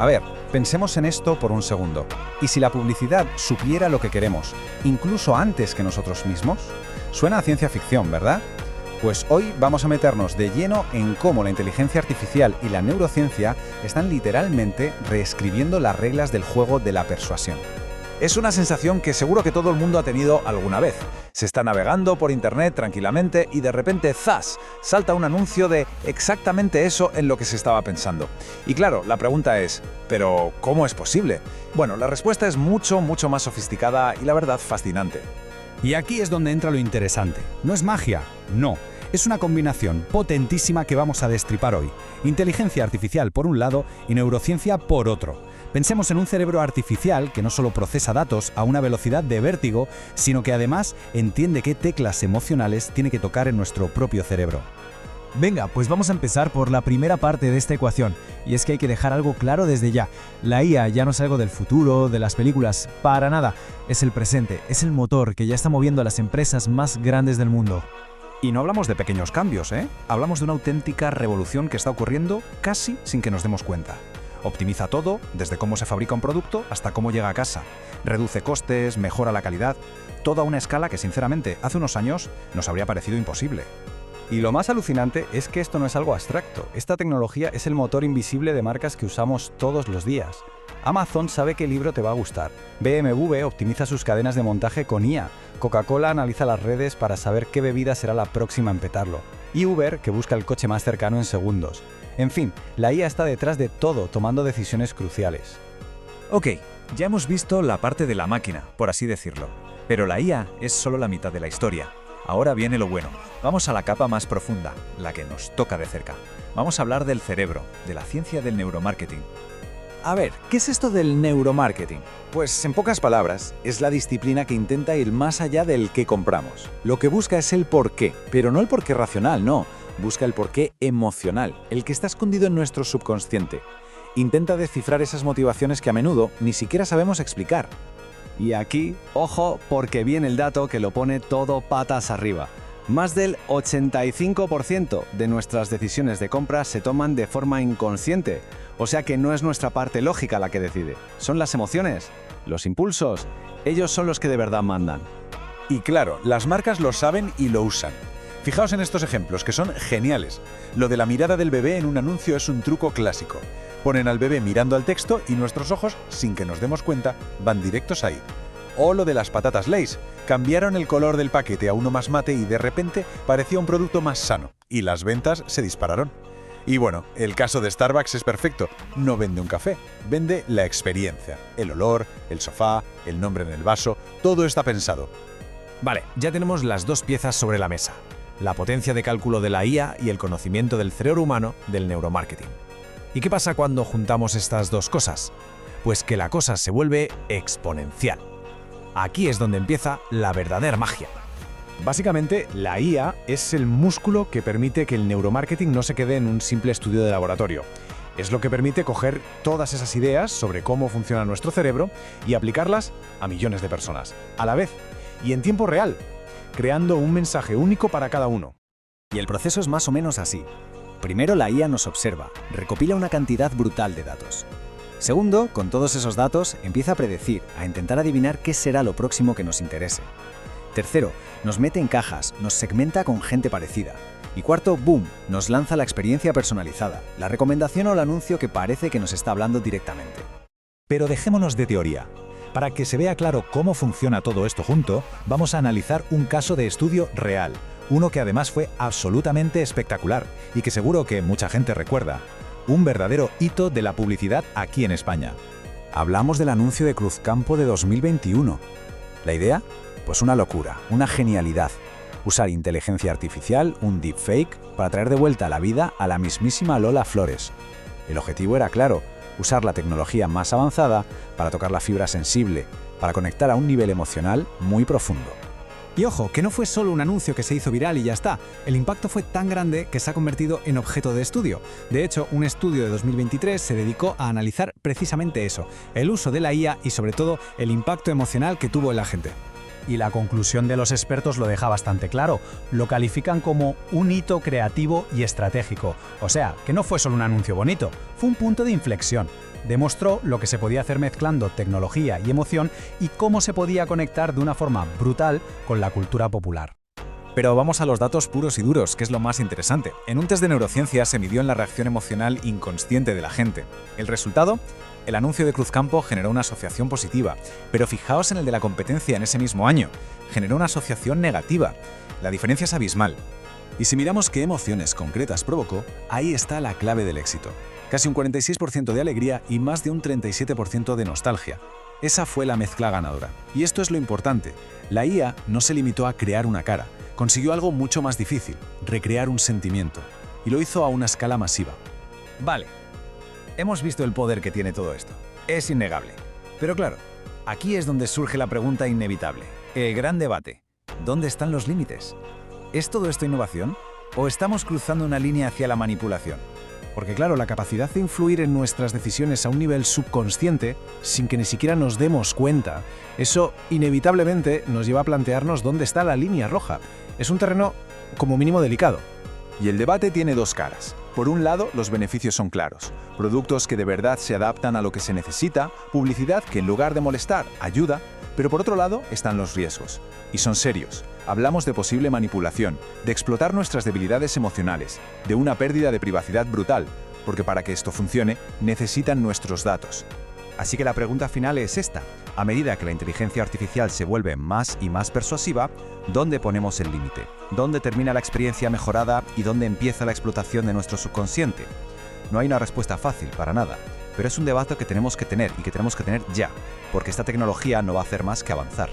A ver, pensemos en esto por un segundo. ¿Y si la publicidad supiera lo que queremos, incluso antes que nosotros mismos? Suena a ciencia ficción, ¿verdad? Pues hoy vamos a meternos de lleno en cómo la inteligencia artificial y la neurociencia están literalmente reescribiendo las reglas del juego de la persuasión. Es una sensación que seguro que todo el mundo ha tenido alguna vez. Se está navegando por internet tranquilamente y de repente ¡zas!, salta un anuncio de exactamente eso en lo que se estaba pensando. Y claro, la pregunta es, ¿pero cómo es posible? Bueno, la respuesta es mucho más sofisticada y la verdad fascinante. Y aquí es donde entra lo interesante. ¿No es magia? No. Es una combinación potentísima que vamos a destripar hoy. Inteligencia artificial por un lado y neurociencia por otro. Pensemos en un cerebro artificial que no solo procesa datos a una velocidad de vértigo, sino que además entiende qué teclas emocionales tiene que tocar en nuestro propio cerebro. Venga, pues vamos a empezar por la primera parte de esta ecuación, y es que hay que dejar algo claro desde ya. La IA ya no es algo del futuro, de las películas, para nada. Es el presente, es el motor que ya está moviendo a las empresas más grandes del mundo. Y no hablamos de pequeños cambios, ¿eh? Hablamos de una auténtica revolución que está ocurriendo casi sin que nos demos cuenta. Optimiza todo, desde cómo se fabrica un producto hasta cómo llega a casa. Reduce costes, mejora la calidad, toda una escala que sinceramente hace unos años nos habría parecido imposible. Y lo más alucinante es que esto no es algo abstracto. Esta tecnología es el motor invisible de marcas que usamos todos los días. Amazon sabe qué libro te va a gustar. BMW optimiza sus cadenas de montaje con IA. Coca-Cola analiza las redes para saber qué bebida será la próxima en petarlo. Y Uber, que busca el coche más cercano en segundos. En fin, la IA está detrás de todo, tomando decisiones cruciales. Ok, ya hemos visto la parte de la máquina, por así decirlo. Pero la IA es solo la mitad de la historia. Ahora viene lo bueno. Vamos a la capa más profunda, la que nos toca de cerca. Vamos a hablar del cerebro, de la ciencia del neuromarketing. A ver, ¿qué es esto del neuromarketing? Pues en pocas palabras, es la disciplina que intenta ir más allá del qué compramos. Lo que busca es el porqué, pero no el porqué racional, no. Busca el porqué emocional, el que está escondido en nuestro subconsciente. Intenta descifrar esas motivaciones que a menudo ni siquiera sabemos explicar. Y aquí, ojo, porque viene el dato que lo pone todo patas arriba. Más del 85% de nuestras decisiones de compra se toman de forma inconsciente. O sea que no es nuestra parte lógica la que decide. Son las emociones, los impulsos. Ellos son los que de verdad mandan. Y claro, las marcas lo saben y lo usan. Fijaos en estos ejemplos, que son geniales. Lo de la mirada del bebé en un anuncio es un truco clásico. Ponen al bebé mirando al texto y nuestros ojos, sin que nos demos cuenta, van directos ahí. O lo de las patatas Lay's. Cambiaron el color del paquete a uno más mate y de repente parecía un producto más sano. Y las ventas se dispararon. Y bueno, el caso de Starbucks es perfecto. No vende un café, vende la experiencia. El olor, el sofá, el nombre en el vaso, todo está pensado. Vale, ya tenemos las dos piezas sobre la mesa. La potencia de cálculo de la IA y el conocimiento del cerebro humano del neuromarketing. ¿Y qué pasa cuando juntamos estas dos cosas? Pues que la cosa se vuelve exponencial. Aquí es donde empieza la verdadera magia. Básicamente, la IA es el músculo que permite que el neuromarketing no se quede en un simple estudio de laboratorio. Es lo que permite coger todas esas ideas sobre cómo funciona nuestro cerebro y aplicarlas a millones de personas, a la vez y en tiempo real, creando un mensaje único para cada uno. Y el proceso es más o menos así. Primero, la IA nos observa, recopila una cantidad brutal de datos. Segundo, con todos esos datos, empieza a predecir, a intentar adivinar qué será lo próximo que nos interese. Tercero, nos mete en cajas, nos segmenta con gente parecida. Y cuarto, ¡boom!, nos lanza la experiencia personalizada, la recomendación o el anuncio que parece que nos está hablando directamente. Pero dejémonos de teoría. Para que se vea claro cómo funciona todo esto junto, vamos a analizar un caso de estudio real, uno que además fue absolutamente espectacular y que seguro que mucha gente recuerda. Un verdadero hito de la publicidad aquí en España. Hablamos del anuncio de Cruzcampo de 2021. ¿La idea? Pues una locura, una genialidad. Usar inteligencia artificial, un deepfake, para traer de vuelta a la vida a la mismísima Lola Flores. El objetivo era claro, usar la tecnología más avanzada para tocar la fibra sensible, para conectar a un nivel emocional muy profundo. Y ojo, que no fue solo un anuncio que se hizo viral y ya está. El impacto fue tan grande que se ha convertido en objeto de estudio. De hecho, un estudio de 2023 se dedicó a analizar precisamente eso, el uso de la IA y sobre todo el impacto emocional que tuvo en la gente. Y la conclusión de los expertos lo deja bastante claro. Lo califican como un hito creativo y estratégico. O sea, que no fue solo un anuncio bonito, fue un punto de inflexión. Demostró lo que se podía hacer mezclando tecnología y emoción y cómo se podía conectar de una forma brutal con la cultura popular. Pero vamos a los datos puros y duros, que es lo más interesante. En un test de neurociencia se midió en la reacción emocional inconsciente de la gente. El resultado, el anuncio de Cruzcampo generó una asociación positiva, pero fijaos en el de la competencia en ese mismo año, generó una asociación negativa. La diferencia es abismal. Y si miramos qué emociones concretas provocó, ahí está la clave del éxito. Casi un 46% de alegría y más de un 37% de nostalgia. Esa fue la mezcla ganadora. Y esto es lo importante. La IA no se limitó a crear una cara, consiguió algo mucho más difícil, recrear un sentimiento. Y lo hizo a una escala masiva. Vale, hemos visto el poder que tiene todo esto. Es innegable. Pero claro, aquí es donde surge la pregunta inevitable. El gran debate. ¿Dónde están los límites? ¿Es todo esto innovación? ¿O estamos cruzando una línea hacia la manipulación? Porque claro, la capacidad de influir en nuestras decisiones a un nivel subconsciente, sin que ni siquiera nos demos cuenta, eso inevitablemente nos lleva a plantearnos dónde está la línea roja. Es un terreno como mínimo delicado. Y el debate tiene dos caras. Por un lado, los beneficios son claros. Productos que de verdad se adaptan a lo que se necesita, publicidad que en lugar de molestar, ayuda. Pero por otro lado están los riesgos. Y son serios. Hablamos de posible manipulación, de explotar nuestras debilidades emocionales, de una pérdida de privacidad brutal, porque para que esto funcione, necesitan nuestros datos. Así que la pregunta final es esta. A medida que la inteligencia artificial se vuelve más y más persuasiva, ¿dónde ponemos el límite? ¿Dónde termina la experiencia mejorada y dónde empieza la explotación de nuestro subconsciente? No hay una respuesta fácil, para nada, pero es un debate que tenemos que tener y que tenemos que tener ya, porque esta tecnología no va a hacer más que avanzar.